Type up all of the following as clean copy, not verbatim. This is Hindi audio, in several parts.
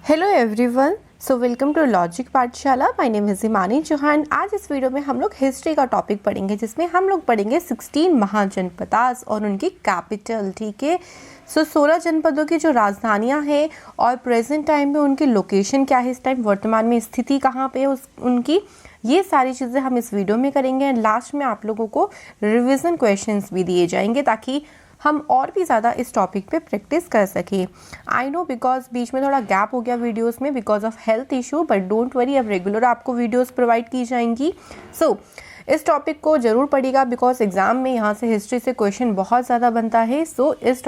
Hello everyone, so welcome to logic Pathshala. My name is Himani Chauhan. आज इस वीडियो में हम लोग हिस्ट्री का टॉपिक पढ़ेंगे, जिसमें हम लोग पढ़ेंगे 16 महाजनपदास और उनकी कैपिटल। ठीक है, सो 16 जनपदों की जो राजधानियां हैं और प्रेजेंट टाइम में उनकी लोकेशन क्या है, इस टाइम वर्तमान में स्थिति कहाँ पे है उनकी, ये सारी चीज़ें हम इस वीडियो में करेंगे। एंड लास्ट में आप लोगों को रिविज़न क्वेश्चंस भी दिए जाएंगे ताकि हम और भी ज़्यादा इस टॉपिक पे प्रैक्टिस कर सकें। आई नो बिकॉज बीच में थोड़ा गैप हो गया वीडियोस में because of health issue, but don't worry, अब रेगुलर आपको वीडियोस प्रोवाइड की जाएंगी। सो इस टॉपिक को ज़रूर पढ़िएगा बिकॉज एग्ज़ाम में यहाँ से हिस्ट्री से क्वेश्चन बहुत ज़्यादा बनता है। सो इस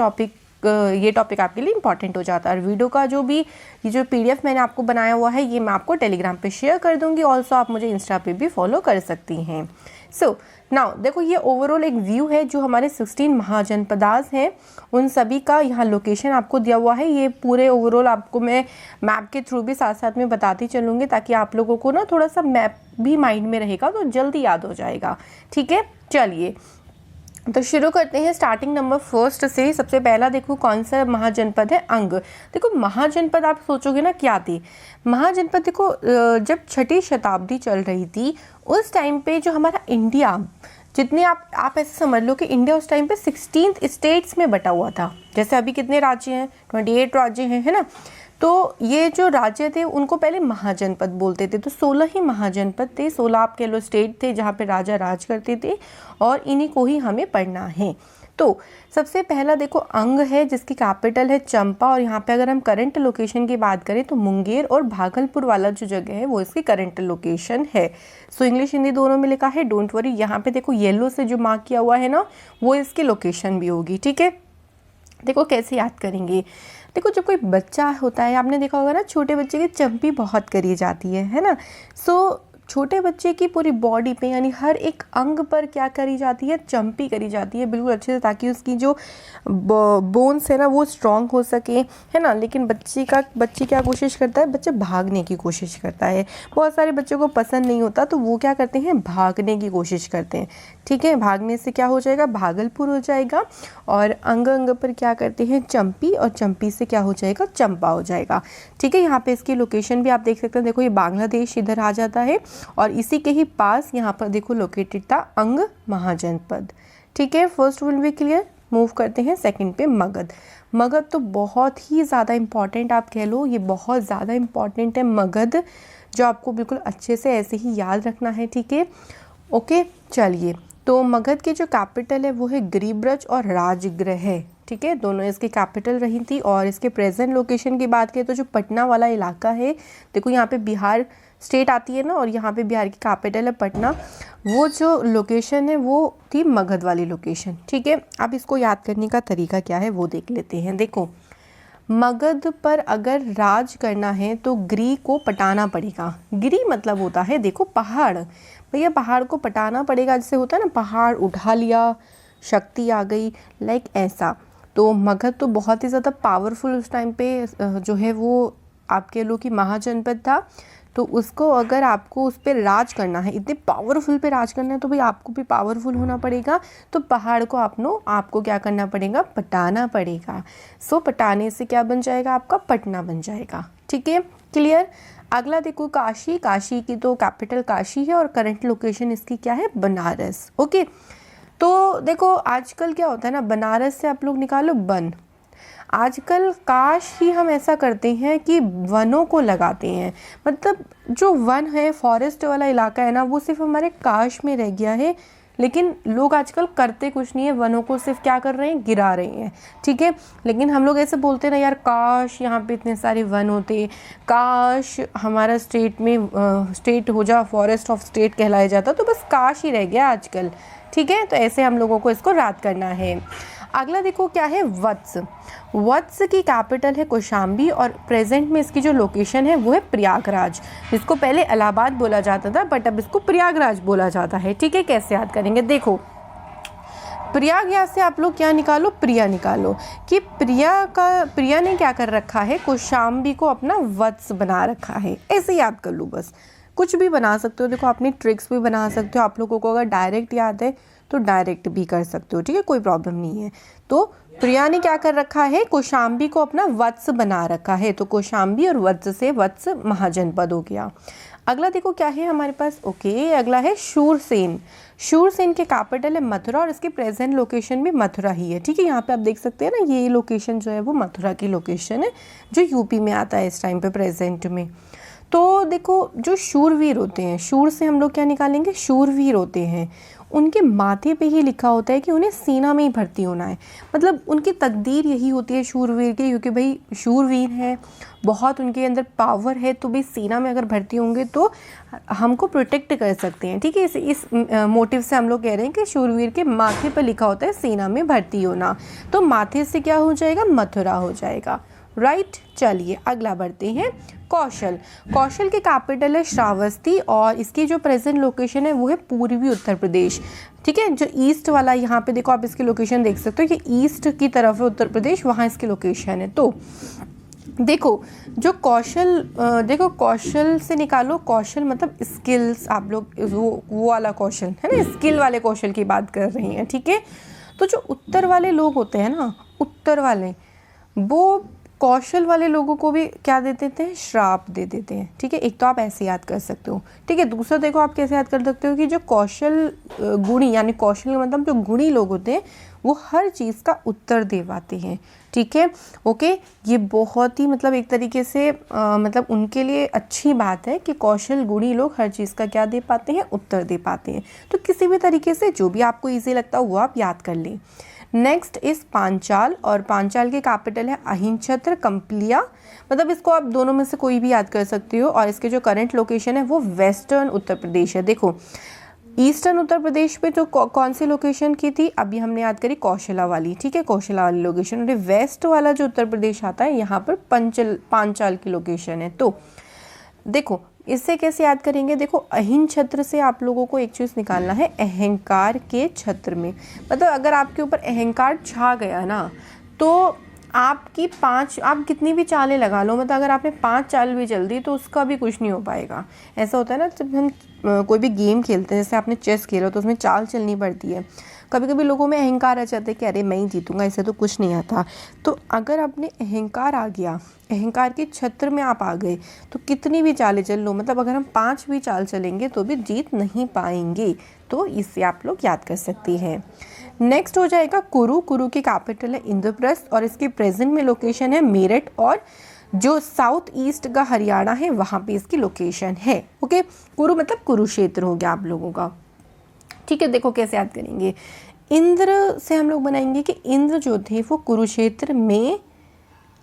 ये टॉपिक आपके लिए इंपॉर्टेंट हो जाता है। और वीडियो का ये जो PDF मैंने आपको बनाया हुआ है, ये मैं आपको टेलीग्राम पे शेयर कर दूंगी। ऑल्सो आप मुझे इंस्टा पे भी फॉलो कर सकती हैं। सो नाउ देखो, ये ओवरऑल एक व्यू है जो हमारे 16 महाजनपदास हैं उन सभी का यहाँ लोकेशन आपको दिया हुआ है। ये पूरे ओवरऑल आपको मैं मैप के थ्रू भी साथ साथ में बताती चलूँगी ताकि आप लोगों को ना थोड़ा सा मैप भी माइंड में रहेगा तो जल्दी याद हो जाएगा। ठीक है, चलिए तो शुरू करते हैं स्टार्टिंग नंबर फर्स्ट से। सबसे पहला देखो कौन सा महाजनपद है, अंग। देखो महाजनपद आप सोचोगे ना क्या थी। महाजनपद देखो, जब 6ठी शताब्दी चल रही थी उस टाइम पे जो हमारा इंडिया, जितने आप ऐसे समझ लो कि इंडिया उस टाइम पे 16 स्टेट्स में बटा हुआ था। जैसे अभी कितने राज्य हैं, 28 राज्य हैं, है ना। तो ये जो राज्य थे उनको पहले महाजनपद बोलते थे। तो 16 ही महाजनपद थे, 16 आप कह लो स्टेट थे जहाँ पे राजा राज करते थे, और इन्हीं को ही हमें पढ़ना है। तो सबसे पहला देखो अंग है जिसकी कैपिटल है चंपा, और यहाँ पे अगर हम करंट लोकेशन की बात करें तो मुंगेर और भागलपुर वाला जो जगह है वो इसकी करंट लोकेशन है। सो इंग्लिश हिंदी दोनों में लिखा है, डोंट वरी। यहाँ पे देखो येलो से जो मार्क किया हुआ है ना, वो इसकी लोकेशन भी होगी। ठीक है, देखो कैसे याद करेंगे। देखो जब कोई बच्चा होता है, आपने देखा होगा ना, छोटे बच्चे की चंपी बहुत करी जाती है ना। सो छोटे बच्चे की पूरी बॉडी पे यानी हर एक अंग पर क्या करी जाती है, चंपी करी जाती है बिल्कुल अच्छे से, ताकि उसकी जो बोन्स है ना वो स्ट्रांग हो सके, है ना। लेकिन बच्चे क्या कोशिश करता है, बच्चा भागने की कोशिश करता है। बहुत सारे बच्चों को पसंद नहीं होता तो वो क्या करते हैं, भागने की कोशिश करते हैं। ठीक है, भागने से क्या हो जाएगा, भागलपुर हो जाएगा। और अंग अंग पर क्या करते हैं, चंपी, और चंपी से क्या हो जाएगा, चंपा हो जाएगा। ठीक है, यहाँ पे इसकी लोकेशन भी आप देख सकते हैं। देखो ये बांग्लादेश इधर आ जाता है, और इसी के ही पास यहाँ पर देखो लोकेटेड था अंग महाजनपद। ठीक है, first will be clear. Move करते हैं सेकंड पे, मगध। मगध तो बहुत ही ज़्यादा इम्पॉर्टेंट आप कह लो, ये बहुत ज़्यादा इम्पॉर्टेंट है मगध, जो आपको बिल्कुल अच्छे से ऐसे ही याद रखना है। ठीक है, ओके चलिए। तो मगध की जो कैपिटल है वो है गिरिब्रज और राजगृह है। ठीक है, दोनों इसकी कैपिटल रही थी। और इसके प्रेजेंट लोकेशन की बात करें तो जो पटना वाला इलाका है, देखो यहाँ पे बिहार स्टेट आती है ना, और यहाँ पे बिहार की कैपिटल है पटना, वो जो लोकेशन है वो थी मगध वाली लोकेशन। ठीक है, अब इसको याद करने का तरीका क्या है वो देख लेते हैं। देखो मगध पर अगर राज करना है तो गिरी को पटाना पड़ेगा। गिरी मतलब होता है देखो पहाड़, भैया पहाड़ को पटाना पड़ेगा। जैसे होता है ना, पहाड़ उठा लिया, शक्ति आ गई, लाइक ऐसा। तो मगध तो बहुत ही ज़्यादा पावरफुल उस टाइम पे जो है वो आप कह लो कि महाजनपद था। तो उसको अगर आपको उस पर राज करना है, इतने पावरफुल पे राज करना है, तो भाई आपको भी पावरफुल होना पड़ेगा। तो पहाड़ को आपको क्या करना पड़ेगा, पटाना पड़ेगा। सो पटाने से क्या बन जाएगा, आपका पटना बन जाएगा। ठीक है, क्लियर। अगला देखो काशी। काशी की तो कैपिटल काशी है और करंट लोकेशन इसकी क्या है, बनारस। ओके, तो देखो आजकल क्या होता है ना, बनारस से आप लोग निकालो बन। आजकल काश ही हम ऐसा करते हैं कि वनों को लगाते हैं, मतलब जो वन है, फॉरेस्ट वाला इलाका है ना, वो सिर्फ हमारे काश में रह गया है। लेकिन लोग आजकल करते कुछ नहीं है, वनों को सिर्फ क्या कर रहे हैं, गिरा रहे हैं। ठीक है, लेकिन हम लोग ऐसे बोलते हैं ना, यार काश यहाँ पे इतने सारे वन होते, काश हमारा स्टेट में स्टेट हो जा, फॉरेस्ट ऑफ स्टेट कहलाया जाता। तो बस काश ही रह गया आजकल। ठीक है, तो ऐसे हम लोगों को इसको याद करना है। अगला देखो क्या है, वत्स। वत्स की कैपिटल है कौशाम्बी, और प्रेजेंट में इसकी जो लोकेशन है वो है प्रयागराज। इसको पहले इलाहाबाद बोला जाता था, बट अब इसको प्रयागराज बोला जाता है। ठीक है, कैसे याद करेंगे, देखो प्रयाग से आप लोग क्या निकालो, प्रिया निकालो, कि प्रिया ने क्या कर रखा है, कौशाम्बी को अपना वत्स बना रखा है। ऐसे याद कर लो, बस कुछ भी बना सकते हो। देखो अपनी ट्रिक्स भी बना सकते हो, आप लोगों को अगर डायरेक्ट याद है तो डायरेक्ट भी कर सकते हो। ठीक है, कोई प्रॉब्लम नहीं है। तो प्रिया ने क्या कर रखा है, कौशाम्बी को अपना वत्स बना रखा है। तो कौशाम्बी और वत्स से वत्स महाजनपद हो गया। अगला देखो क्या है हमारे पास, ओके अगला है शूरसेन। शूरसेन के कैपिटल है मथुरा और इसकी प्रेजेंट लोकेशन भी मथुरा ही है। ठीक है, यहाँ पे आप देख सकते हैं ना, ये लोकेशन जो है वो मथुरा की लोकेशन है जो यूपी में आता है इस टाइम पे प्रेजेंट में। तो देखो जो शूरवीर होते हैं, शूर से हम लोग क्या निकालेंगे, शूरवीर होते हैं, उनके माथे पे ही लिखा होता है कि उन्हें सेना में ही भर्ती होना है। मतलब उनकी तकदीर यही होती है शूरवीर की, क्योंकि भाई शूरवीर हैं, बहुत उनके अंदर पावर है, तो भाई सेना में अगर भर्ती होंगे तो हमको प्रोटेक्ट कर सकते हैं। ठीक है, इस मोटिव से हम लोग कह रहे हैं कि शूरवीर के माथे पर लिखा होता है सेना में भर्ती होना, तो माथे से क्या हो जाएगा, मथुरा हो जाएगा। राइट, चलिए अगला बढ़ते हैं। कौशल। कौशल के कैपिटल है श्रावस्ती और इसकी जो प्रेजेंट लोकेशन है वो है पूर्वी उत्तर प्रदेश। ठीक है, जो ईस्ट वाला यहाँ पे देखो आप इसकी लोकेशन देख सकते हो कि ईस्ट की तरफ है उत्तर प्रदेश, वहाँ इसकी लोकेशन है। तो देखो जो कौशल, देखो कौशल से निकालो, कौशल मतलब स्किल्स, आप लोग वो वाला कौशल है ना, स्किल वाले कौशल की बात कर रही हैं। ठीक है, तो जो उत्तर वाले लोग होते हैं ना, उत्तर वाले, वो कौशल वाले लोगों को भी क्या दे देते हैं, श्राप दे देते हैं। ठीक है, एक तो आप ऐसे याद कर सकते हो। ठीक है, दूसरा देखो आप कैसे याद कर सकते हो कि जो कौशल गुणी, यानी कौशल मतलब जो गुणी लोग होते हैं वो हर चीज़ का उत्तर दे पाते हैं। ठीक है, ओके, ये बहुत ही मतलब एक तरीके से मतलब उनके लिए अच्छी बात है कि कौशल गुणी लोग हर चीज़ का क्या दे पाते हैं, उत्तर दे पाते हैं। तो किसी भी तरीके से जो भी आपको ईजी लगता हो वो आप याद कर लें। नेक्स्ट इस पांचाल, और पांचाल के कैपिटल है अहिंछत्र कंपलिया, मतलब इसको आप दोनों में से कोई भी याद कर सकते हो, और इसके जो करंट लोकेशन है वो वेस्टर्न उत्तर प्रदेश है। देखो ईस्टर्न उत्तर प्रदेश पे जो कौन सी लोकेशन की थी, अभी हमने याद करी कौशला वाली। ठीक है, कौशला वाली लोकेशन, और वेस्ट वाला जो उत्तर प्रदेश आता है यहाँ पर पांचाल की लोकेशन है। तो देखो इससे कैसे याद करेंगे, देखो अहिं छत्र से आप लोगों को एक चीज़ निकालना है, अहंकार के छत्र में, मतलब अगर आपके ऊपर अहंकार छा गया ना तो आपकी आप कितनी भी चालें लगा लो, मतलब अगर आपने 5 चाल भी चल दी तो उसका भी कुछ नहीं हो पाएगा। ऐसा होता है ना, जब हम कोई भी गेम खेलते हैं, जैसे आपने चेस खेला तो उसमें चाल चलनी पड़ती है, कभी कभी लोगों में अहंकार आ जाता है कि अरे मैं ही जीतूंगा, इससे तो कुछ नहीं आता। तो अगर अपने अहंकार आ गया, अहंकार के छत्र में आप आ गए, तो कितनी भी चालें चल लो, मतलब अगर हम 5 भी चाल चलेंगे तो भी जीत नहीं पाएंगे। तो इससे आप लोग याद कर सकते हैं। नेक्स्ट हो जाएगा कुरु। कुरु की कैपिटल है इंद्रप्रस्थ और इसकी प्रेजेंट में लोकेशन है मेरठ, और जो साउथ ईस्ट का हरियाणा है वहाँ पे इसकी लोकेशन है। ओके, कुरु मतलब कुरुक्षेत्र हो गया आप लोगों का। ठीक है, देखो कैसे याद करेंगे, इंद्र से हम लोग बनाएंगे कि इंद्र जो थे वो कुरुक्षेत्र में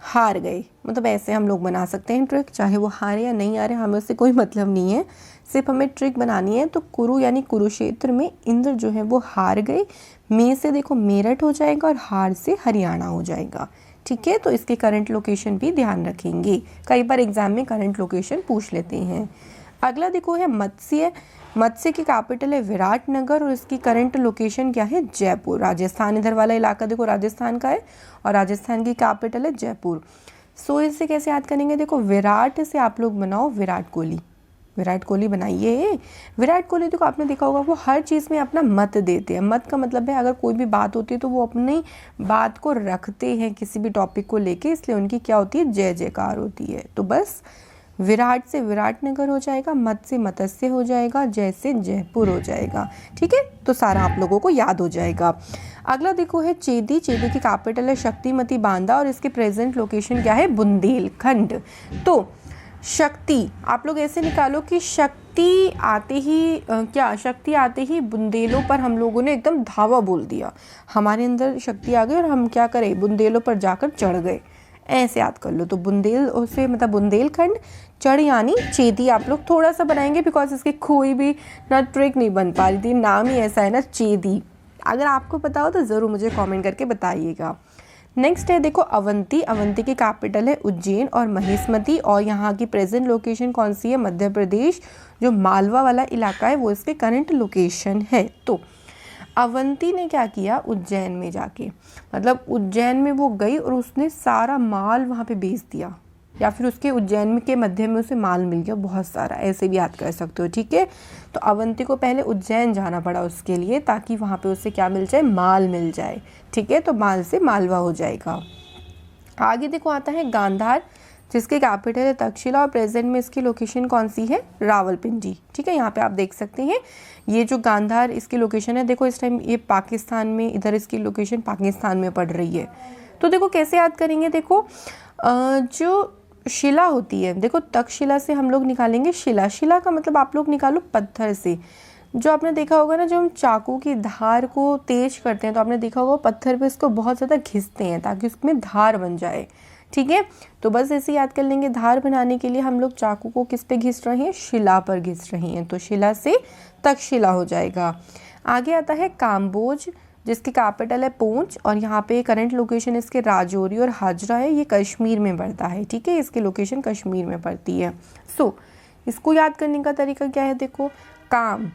हार गए, मतलब ऐसे हम लोग बना सकते हैं ट्रिक, चाहे वो हारे या नहीं हारे हमें उससे कोई मतलब नहीं है, सिर्फ हमें ट्रिक बनानी है। तो कुरु यानी कुरुक्षेत्र में इंद्र जो है वो हार गए, में से देखो मेरठ हो जाएगा और हार से हरियाणा हो जाएगा। ठीक है, तो इसके करंट लोकेशन भी ध्यान रखेंगे, कई बार एग्जाम में करंट लोकेशन पूछ लेते हैं। अगला देखो है मत्स्य। मत्स्य की कैपिटल है विराटनगर और इसकी करंट लोकेशन क्या है, जयपुर, राजस्थान। इधर वाला इलाका देखो राजस्थान का है और राजस्थान की कैपिटल है जयपुर। सो इससे कैसे याद करेंगे, देखो विराट से आप लोग बनाओ विराट कोहली, विराट कोहली बनाइए। विराट कोहली देखो आपने देखा होगा वो हर चीज़ में अपना मत देते हैं। मत का मतलब है अगर कोई भी बात होती है तो वो अपनी बात को रखते हैं किसी भी टॉपिक को लेके, इसलिए उनकी क्या होती है, जय जयकार होती है। तो बस विराट से विराटनगर हो जाएगा, मत से मत्स्य हो जाएगा, जय से जयपुर हो जाएगा। ठीक है, तो सारा आप लोगों को याद हो जाएगा। अगला देखो है चेदी। चेदी की कैपिटल है शक्तिमती बांदा और इसकी प्रेजेंट लोकेशन क्या है, बुंदेलखंड। तो शक्ति आप लोग ऐसे निकालो कि शक्ति आते ही शक्ति आते ही बुंदेलों पर हम लोगों ने एकदम धावा बोल दिया, हमारे अंदर शक्ति आ गई और हम क्या करें, बुंदेलों पर जाकर चढ़ गए, ऐसे याद कर लो। तो बुंदेल से मतलब बुंदेलखंड, चढ़ यानी चेदी। आप लोग थोड़ा सा बनाएंगे बिकॉज इसकी कोई भी ना ट्रिक नहीं बन पा रही थी, नाम ही ऐसा है ना चेदी। अगर आपको पता हो तो ज़रूर मुझे कमेंट करके बताइएगा। नेक्स्ट है देखो अवंती। अवंती की कैपिटल है उज्जैन और महिष्मती और यहाँ की प्रेजेंट लोकेशन कौन सी है, मध्य प्रदेश। जो मालवा वाला इलाका है वो इसके करंट लोकेशन है। तो अवंती ने क्या किया, उज्जैन में जाके, मतलब उज्जैन में वो गई और उसने सारा माल वहाँ पे बेच दिया। या फिर उसके उज्जैन के मध्य में उसे माल मिल गया बहुत सारा, ऐसे भी याद कर सकते हो, ठीक है। तो अवंती को पहले उज्जैन जाना पड़ा उसके लिए, ताकि वहाँ पे उसे क्या मिल जाए, माल मिल जाए, ठीक है। तो माल से मालवा हो जाएगा। आगे देखो आता है गांधार, जिसके कैपिटल है तक्षशिला और प्रेजेंट में इसकी लोकेशन कौन सी है, रावलपिंडी, ठीक है। यहाँ पे आप देख सकते हैं ये जो गांधार इसकी लोकेशन है, देखो इस टाइम ये पाकिस्तान में, इधर इसकी लोकेशन पाकिस्तान में पड़ रही है। तो देखो कैसे याद करेंगे, देखो जो शिला होती है, देखो तक्षशिला से हम लोग निकालेंगे शिला, शिला का मतलब आप लोग निकालो पत्थर से। जो आपने देखा होगा ना, जब हम चाकू की धार को तेज करते हैं तो आपने देखा होगा पत्थर पे इसको बहुत ज़्यादा घिसते हैं ताकि उसमें धार बन जाए, ठीक है। तो बस ऐसे याद कर लेंगे, धार बनाने के लिए हम लोग चाकू को किस पे घिस रहे हैं, शिला पर घिस रहे हैं, तो शिला से तक्षशिला हो जाएगा। आगे आता है काम्बोज, जिसकी कैपिटल है पूंछ और यहाँ पे करंट लोकेशन इसके राजौरी और हाजरा है, ये कश्मीर में पड़ता है, ठीक है। इसकी लोकेशन कश्मीर में पड़ती है। सो इसको याद करने का तरीका क्या है, देखो काम,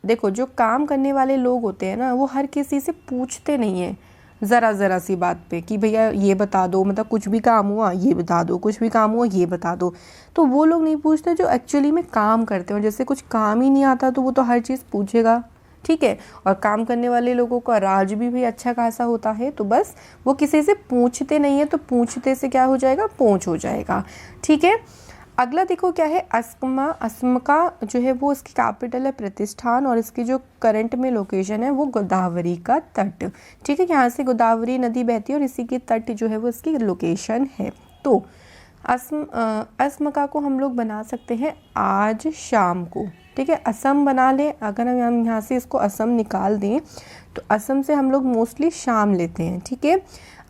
देखो जो काम करने वाले लोग होते हैं ना, वो हर किसी से पूछते नहीं हैं ज़रा सी बात पे कि भैया ये बता दो, मतलब कुछ भी काम हुआ ये बता दो, कुछ भी काम हुआ ये बता दो। तो वो लोग नहीं पूछते जो एक्चुअली में काम करते हैं, और जैसे कुछ काम ही नहीं आता तो वो तो हर चीज़ पूछेगा, ठीक है। और काम करने वाले लोगों का राज भी अच्छा खासा होता है, तो बस वो किसी से पूछते नहीं है, तो पूछते से क्या हो जाएगा, पूंछ हो जाएगा, ठीक है। अगला देखो क्या है, अस्कमा, अस्मका जो है वो इसकी कैपिटल है प्रतिष्ठान और इसकी जो करंट में लोकेशन है वो गोदावरी का तट, ठीक है। यहाँ से गोदावरी नदी बहती है और इसी की तट जो है वो इसकी लोकेशन है। तो अस्मका को हम लोग बना सकते हैं आज शाम को, ठीक है। असम बना लें, अगर हम यहाँ से इसको असम निकाल दें तो असम से हम लोग मोस्टली शाम लेते हैं, ठीक है।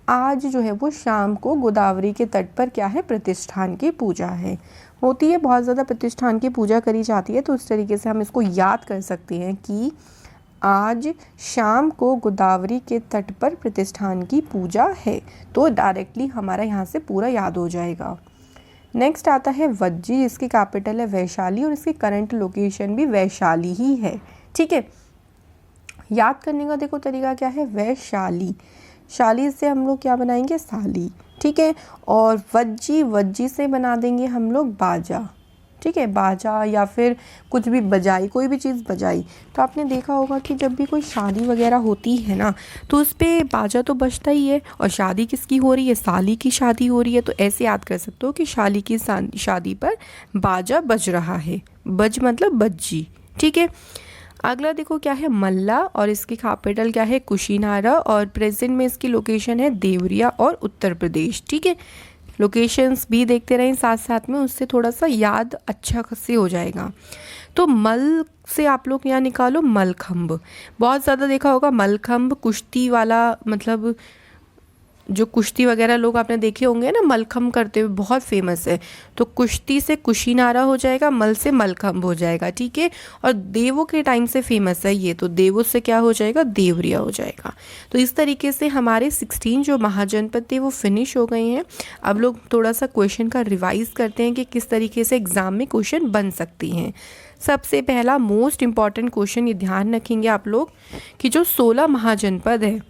आज जो है वो शाम को गोदावरी के तट पर क्या है, प्रतिष्ठान की पूजा है, होती है, बहुत ज़्यादा प्रतिष्ठान की पूजा करी जाती है। तो उस तरीके से हम इसको याद कर सकते हैं कि आज शाम को गोदावरी के तट पर प्रतिष्ठान की पूजा है, तो डायरेक्टली हमारा यहाँ से पूरा याद हो जाएगा। नेक्स्ट आता है वज्जी, जिसकी कैपिटल है वैशाली और इसकी करंट लोकेशन भी वैशाली ही है, ठीक है। याद करने का देखो तरीका क्या है, वैशाली, शाली से हम लोग क्या बनाएंगे, साली, ठीक है। और वज्जी, वज्जी से बना देंगे हम लोग बाजा, ठीक है, बाजा या फिर कुछ भी बजाई, कोई भी चीज़ बजाई। तो आपने देखा होगा कि जब भी कोई शादी वगैरह होती है ना, तो उस पर बाजा तो बजता ही है, और शादी किसकी हो रही है, साली की शादी हो रही है, तो ऐसे याद कर सकते हो कि शाली की शादी पर बाजा बज रहा है, बज मतलब बज्जी, ठीक है। अगला देखो क्या है, मल्ला और इसकी कैपिटल क्या है, कुशीनारा और प्रेजेंट में इसकी लोकेशन है देवरिया और उत्तर प्रदेश, ठीक है। लोकेशंस भी देखते रहें साथ साथ में, उससे थोड़ा सा याद अच्छा से हो जाएगा। तो मल से आप लोग यहाँ निकालो मलखम्ब, बहुत ज़्यादा देखा होगा मलखम्ब, कुश्ती वाला, मतलब जो कुश्ती वगैरह लोग आपने देखे होंगे ना मलखम्ब करते हुए, बहुत फेमस है। तो कुश्ती से कुशीनारा हो जाएगा, मल से मलखम्ब हो जाएगा, ठीक है। और देवों के टाइम से फेमस है ये, तो देवों से क्या हो जाएगा, देवरिया हो जाएगा। तो इस तरीके से हमारे 16 जो महाजनपद थे वो फिनिश हो गए हैं। अब लोग थोड़ा सा क्वेश्चन का रिवाइज करते हैं कि किस तरीके से एग्ज़ाम में क्वेश्चन बन सकती हैं। सबसे पहला मोस्ट इम्पॉर्टेंट क्वेश्चन ये ध्यान रखेंगे आप लोग कि जो 16 महाजनपद है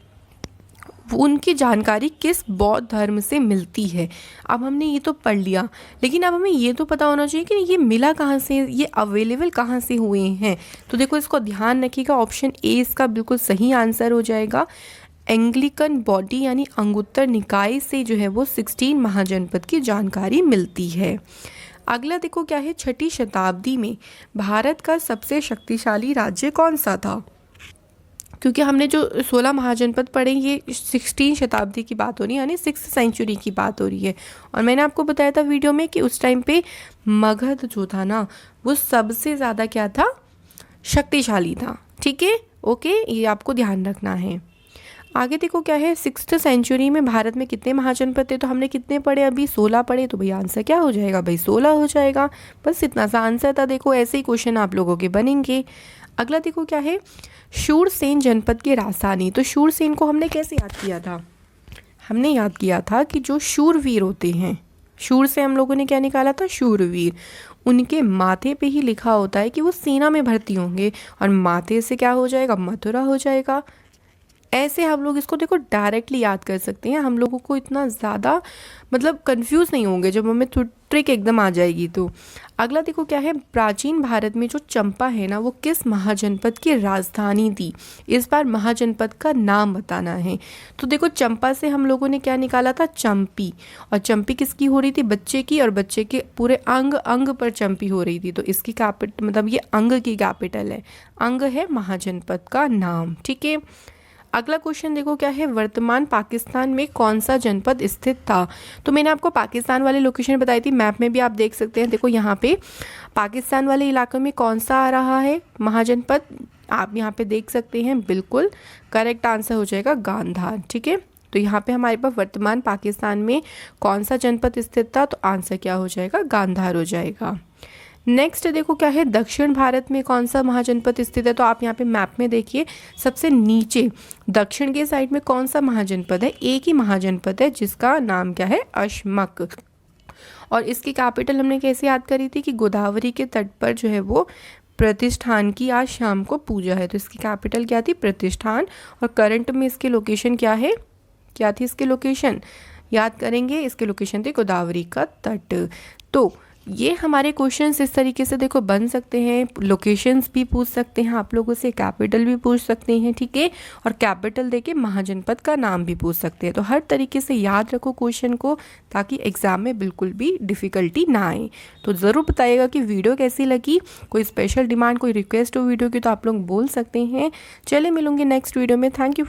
उनकी जानकारी किस बौद्ध धर्म से मिलती है। अब हमने ये तो पढ़ लिया, लेकिन अब हमें ये तो पता होना चाहिए कि ये मिला कहाँ से, ये अवेलेबल कहाँ से हुए हैं। तो देखो इसको ध्यान रखिएगा, ऑप्शन ए इसका बिल्कुल सही आंसर हो जाएगा। एंग्लिकन बॉडी यानी अंगुत्तर निकाय से जो है वो 16 महाजनपद की जानकारी मिलती है। अगला देखो क्या है, 6ठी शताब्दी में भारत का सबसे शक्तिशाली राज्य कौन सा था। क्योंकि हमने जो 16 महाजनपद पढ़े ये 16 शताब्दी की बात हो रही है, यानी 6th सेंचुरी की बात हो रही है। और मैंने आपको बताया था वीडियो में कि उस टाइम पे मगध जो था ना वो सबसे ज़्यादा क्या था, शक्तिशाली था, ठीक है, ओके, ये आपको ध्यान रखना है। आगे देखो क्या है, 6th सेंचुरी में भारत में कितने महाजनपद थे, तो हमने कितने पढ़े अभी, 16 पढ़े, तो भाई आंसर क्या हो जाएगा, भाई 16 हो जाएगा, बस इतना सा आंसर था। देखो ऐसे ही क्वेश्चन आप लोगों के बनेंगे। अगला देखो क्या है, शूरसेन जनपद की राजधानी। तो शूरसेन को हमने कैसे याद किया था, हमने याद किया था कि जो शूरवीर होते हैं, शूर से हम लोगों ने क्या निकाला था, शूरवीर, उनके माथे पे ही लिखा होता है कि वो सेना में भर्ती होंगे, और माथे से क्या हो जाएगा, मथुरा हो जाएगा। ऐसे हम लोग इसको देखो डायरेक्टली याद कर सकते हैं, हम लोगों को इतना ज़्यादा मतलब कंफ्यूज नहीं होंगे जब हमें ट्रिक एकदम आ जाएगी। तो अगला देखो क्या है, प्राचीन भारत में जो चंपा है ना वो किस महाजनपद की राजधानी थी। इस बार महाजनपद का नाम बताना है। तो देखो चंपा से हम लोगों ने क्या निकाला था, चंपी, और चंपी किसकी हो रही थी, बच्चे की, और बच्चे के पूरे अंग अंग पर चंपी हो रही थी। तो इसकी कैपिटल मतलब ये अंग की कैपिटल है, अंग है महाजनपद का नाम। ठीक है, अगला क्वेश्चन देखो क्या है, वर्तमान पाकिस्तान में कौन सा जनपद स्थित था। तो मैंने आपको पाकिस्तान वाली लोकेशन बताई थी, मैप में भी आप देख सकते हैं। देखो यहाँ पे पाकिस्तान वाले इलाके में कौन सा आ रहा है महाजनपद, आप यहाँ पे देख सकते हैं। बिल्कुल करेक्ट आंसर हो जाएगा गांधार। ठीक है, तो यहाँ पे हमारे पास वर्तमान पाकिस्तान में कौन सा जनपद स्थित था, तो आंसर क्या हो जाएगा, गांधार हो जाएगा। नेक्स्ट देखो क्या है, दक्षिण भारत में कौन सा महाजनपद स्थित है। तो आप यहाँ पे मैप में देखिए, सबसे नीचे दक्षिण के साइड में कौन सा महाजनपद है, एक ही महाजनपद है जिसका नाम क्या है, अशमक। और इसकी कैपिटल हमने कैसे याद करी थी कि गोदावरी के तट पर जो है वो प्रतिष्ठान की आज शाम को पूजा है। तो इसकी कैपिटल क्या थी, प्रतिष्ठान। और करंट में इसकी लोकेशन क्या है, क्या थी इसकी लोकेशन, याद करेंगे, इसकी लोकेशन थी गोदावरी का तट। तो ये हमारे क्वेश्चंस इस तरीके से देखो बन सकते हैं, लोकेशंस भी पूछ सकते हैं आप लोगों से, कैपिटल भी पूछ सकते हैं। ठीक है, और कैपिटल देके महाजनपद का नाम भी पूछ सकते हैं। तो हर तरीके से याद रखो क्वेश्चन को, ताकि एग्जाम में बिल्कुल भी डिफ़िकल्टी ना आए। तो ज़रूर बताइएगा कि वीडियो कैसी लगी, कोई स्पेशल डिमांड, कोई रिक्वेस्ट हो वीडियो की तो आप लोग बोल सकते हैं। चले मिलूंगी नेक्स्ट वीडियो में। Thank you.